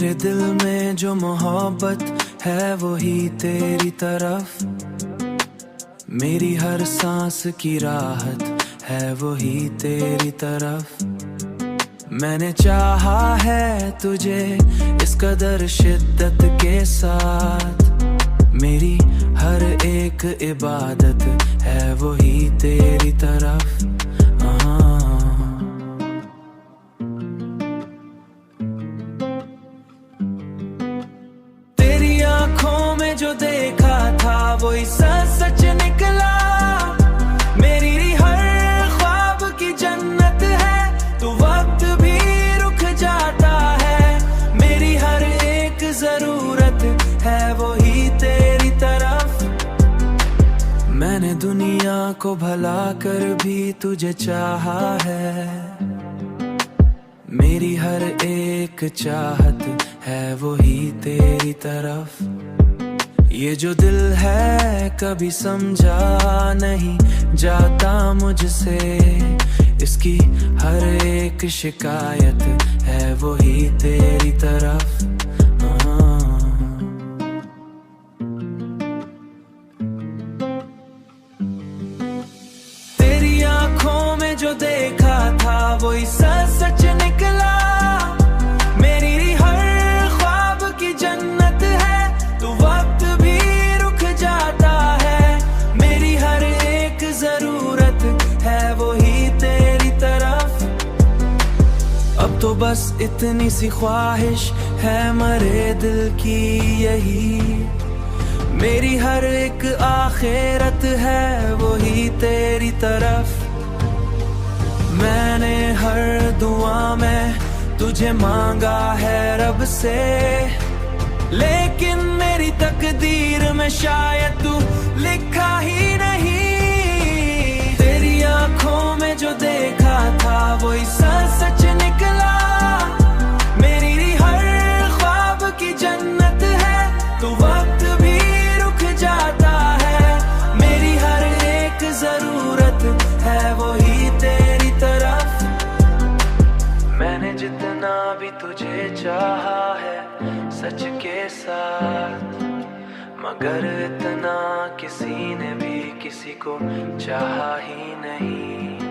मेरे दिल में जो मोहब्बत है वही तेरी तरफ, मेरी हर सांस की राहत है वही तेरी तरफ। मैंने चाहा है तुझे इस कदर शिद्दत के साथ, मेरी हर एक इबादत है वही तेरी तरफ। तेरी आंखों में जो देखा था वही सच निकला, मेरी हर ख्वाब की जन्नत है, तू वक्त भी रुक जाता है, मेरी हर एक जरूरत है वही तेरी तरफ। मैंने दुनिया को भला कर भी तुझे चाहा है, मेरी हर एक चाहत है वही तेरी तरफ। ये जो दिल है कभी समझा नहीं जाता मुझसे, इसकी हर एक शिकायत है वही तेरी तरफ। तेरी आंखों में जो देखा था वही सच निकला, मेरी हर ख्वाब की जन्नत है, तू वक्त भी रुक जाता है, मेरी हर एक जरूरत है वही तेरी तरफ। अब तो बस इतनी सी ख्वाहिश है मरे दिल की यही, मेरी हर एक आखिरत है वही तेरी तरफ। मैंने हर दुआ में तुझे मांगा है रब से, लेकिन मेरी तकदीर में शायद तू लिखा ही नहीं। तेरी आंखों में जो देखा था वही सच निकला, मेरी हर ख्वाब की जन्नत है, तू वक्त भी रुक जाता है, मेरी हर एक जरूरत है वही तेरी तरफ। मैंने जितना भी तुझे चाहा है सच के साथ, मगर इतना किसी ने भी किसी को चाहा ही नहीं।